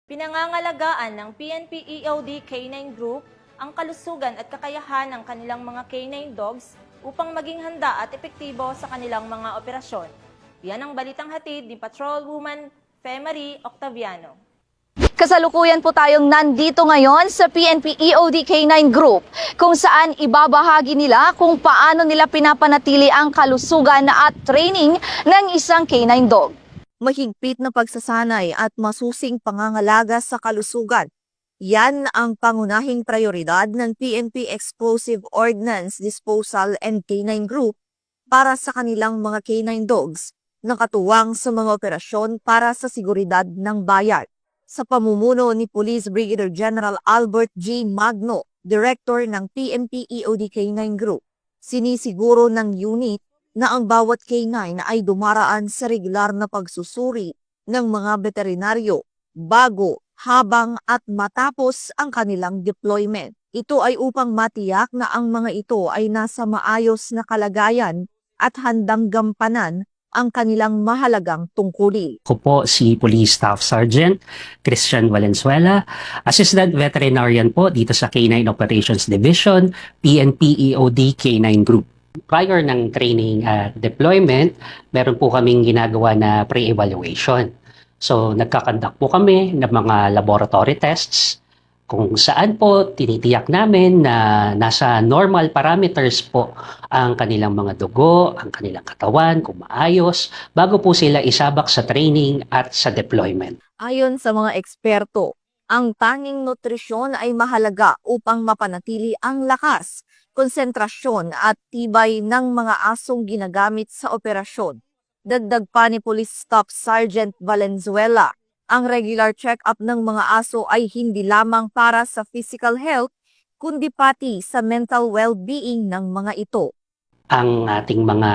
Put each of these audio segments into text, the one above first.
Pinangangalagaan ng PNP EOD K9 Group ang kalusugan at kakayahan ng kanilang mga K9 dogs upang maging handa at epektibo sa kanilang mga operasyon. Yan ang balitang hatid ni Patrolwoman Femari Octaviano. Kasalukuyan po tayong nandito ngayon sa PNP EOD K9 Group kung saan ibabahagi nila kung paano nila pinapanatili ang kalusugan at training ng isang K9 dog. Mahigpit na pagsasanay at masusing pangangalaga sa kalusugan. Yan ang pangunahing prioridad ng PNP Explosive Ordnance Disposal and K9 Group para sa kanilang mga K9 dogs na katuwang sa mga operasyon para sa seguridad ng bayan. Sa pamumuno ni Police Brigadier General Albert G. Magno, Director ng PNP EOD K9 Group, sinisiguro ng unit na ang bawat K9 ay dumaraan sa regular na pagsusuri ng mga veterinaryo bago, habang at matapos ang kanilang deployment. Ito ay upang matiyak na ang mga ito ay nasa maayos na kalagayan at handang gampanan ang kanilang mahalagang tungkulin. Ako po si Police Staff Sergeant Christian Valenzuela, Assistant Veterinarian po dito sa K9 Operations Division, PNP EOD K9 Group. Prior ng training at deployment, meron po kaming ginagawa na pre-evaluation. So nagkakandak po kami ng mga laboratory tests kung saan po tinitiyak namin na nasa normal parameters po ang kanilang mga dugo, ang kanilang katawan, kung maayos, bago po sila isabak sa training at sa deployment. Ayon sa mga eksperto, ang tanging nutrisyon ay mahalaga upang mapanatili ang lakas, konsentrasyon at tibay ng mga asong ginagamit sa operasyon. Dagdag pa ni Police Staff Sergeant Valenzuela, ang regular check-up ng mga aso ay hindi lamang para sa physical health, kundi pati sa mental well-being ng mga ito. Ang ating mga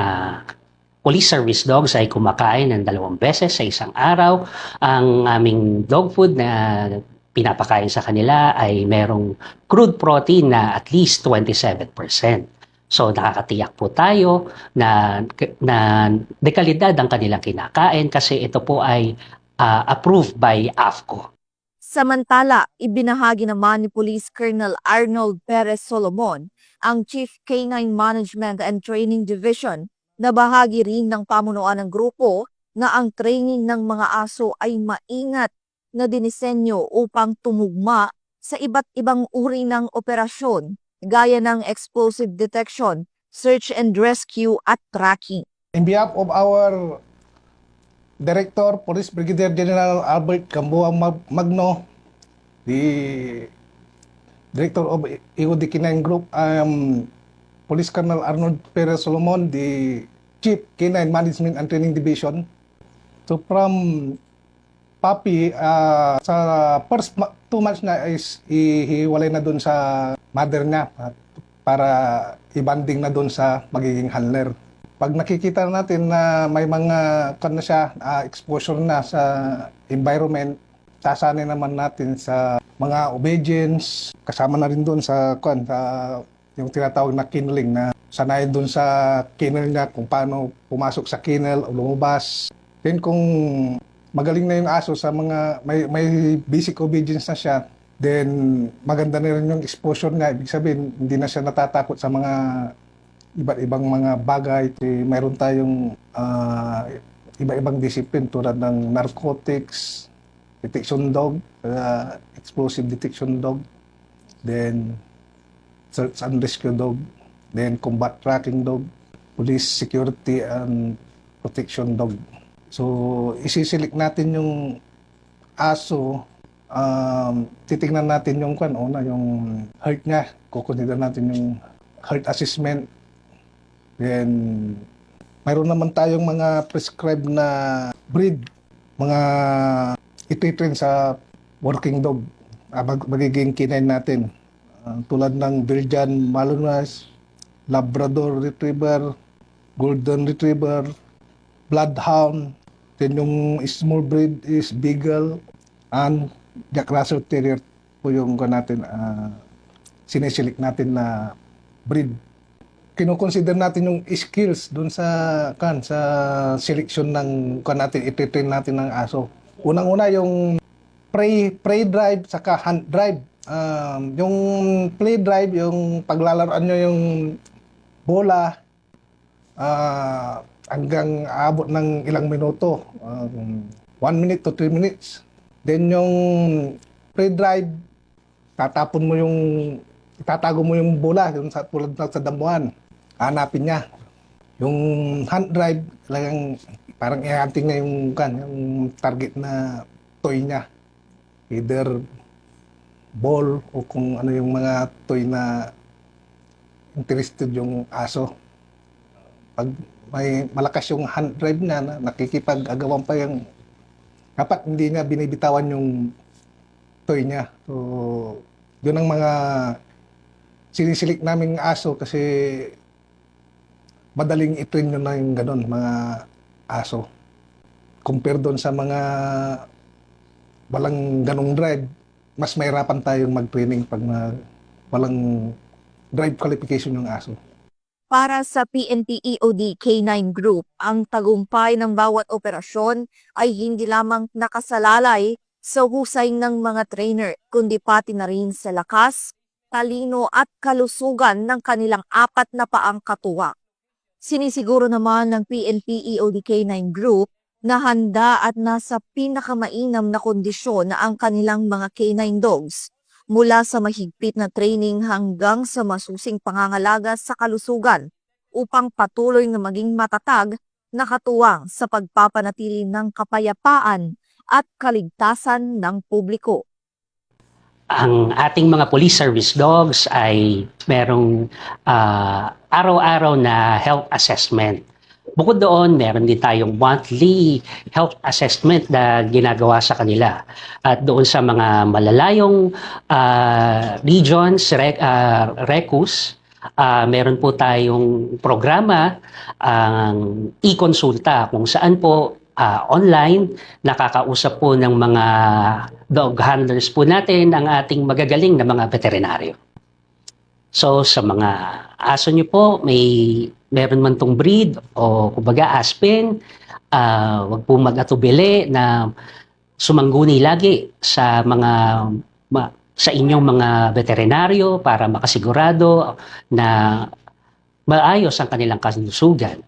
police service dogs ay kumakain ng 2 beses sa isang araw. Ang aming dog food na pinapakain sa kanila ay merong crude protein na at least 27%. So nakakatiyak po tayo na dekalidad ang kanilang kinakain kasi ito po ay approved by AFCO. Samantala, ibinahagi naman ni Police Colonel Arnold Perez Solomon, ang Chief K9 Management and Training Division, na bahagi rin ng pamunuan ng grupo na ang training ng mga aso ay maingat na dinisenyo upang tumugma sa iba't ibang uri ng operasyon gaya ng explosive detection, search and rescue at tracking. In behalf of our Director, Police Brigadier General Albert Gamboa Magno, the Director of EOD K9 Group, Police Colonel Arnold Perez Solomon, the Chief K9 Management and Training Division. So from Papi, sa first 2 months na is ihiwalay na doon sa mother niya para i-banding na doon sa magiging handler. Pag nakikita natin na may mga exposure na sa environment, sasanay naman natin sa mga obedience, kasama na rin doon sa yung tinatawag na kinneling, na sanay doon sa kennel niya kung paano pumasok sa kennel o lumabas. Then kung magaling na yung aso sa mga may basic obedience na siya, then maganda na rin yung exposure niya. Ibig sabihin, hindi na siya natatakot sa mga iba't ibang mga bagay. Mayroon tayong iba-ibang discipline tulad ng narcotics, detection dog, explosive detection dog, then search and rescue dog, then combat tracking dog, police security and protection dog. So, isisilik natin yung aso, titingnan natin yung yung heart niya, kukonsider natin yung heart assessment. Then, mayroon naman tayong mga prescribed na breed, mga ititrain sa working dog, magiging K9 natin. Tulad ng Belgian Malinois, Labrador Retriever, Golden Retriever, Bloodhound. Then yung small breed is Beagle and Jack Russell Terrier po yung sinisilik natin na breed. Kino-consider natin yung skills doon sa selection ng natin, ititrain natin ng aso. Unang-una yung Prey drive saka hunt drive. Yung play drive, yung paglalaroan nyo yung bola hanggang aabot ng ilang minuto. 1 minute to 3 minutes. Then yung prey drive, itatago mo yung bola tulad sa damuhan. Hanapin niya. Yung hunt drive, talagang parang i-hunting niya yung target na toy niya. Either ball o kung ano yung mga toy na interested yung aso. Pag may malakas yung hunt drive niya, nakikipag-agawan pa yung dapat hindi niya binibitawan yung toy niya. So, yun ang mga sinisilik naming aso kasi madaling i-train nyo na yung ganun, mga aso. Compare doon sa mga walang ganong drive, mas mahirapan tayong mag-training pag walang drive qualification yung aso. Para sa PNP EOD K9 Group, ang tagumpay ng bawat operasyon ay hindi lamang nakasalalay sa husay ng mga trainer, kundi pati na rin sa lakas, talino at kalusugan ng kanilang 4 na paang katuwang. Sinisiguro naman ng PNP EOD K9 Group na handa at nasa pinakamainam na kondisyon na ang kanilang mga K9 dogs mula sa mahigpit na training hanggang sa masusing pangangalaga sa kalusugan upang patuloy na maging matatag na katuwang sa pagpapanatili ng kapayapaan at kaligtasan ng publiko. Ang ating mga police service dogs ay merong araw-araw na health assessment. Bukod doon, meron din tayong monthly health assessment na ginagawa sa kanila. At doon sa mga malalayong regions, RECUS, meron po tayong programa, ang e-consulta, kung saan po online, nakakausap po ng mga dog handlers po natin ang ating magagaling na mga veterinaryo. So sa mga aso nyo po, meron man tong breed o kumbaga Aspen, wag po mag-atubili na sumangguni lagi sa sa inyong mga veterinaryo para makasigurado na maayos ang kanilang kalusugan.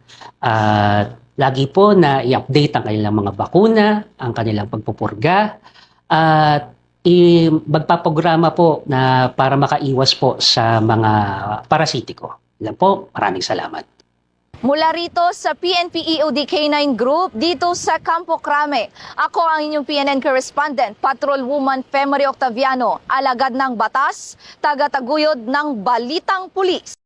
Lagi po na i-update ang kanilang mga bakuna, ang kanilang pagpupurga, at magpaprograma po na para makaiwas po sa mga parasitiko. Yan po, maraming salamat. Mula rito sa PNP EOD K9 Group, dito sa Campo Crame, ako ang inyong PNN correspondent, Patrolwoman Femery Octaviano, alagad ng batas, taga-taguyod ng Balitang Pulis.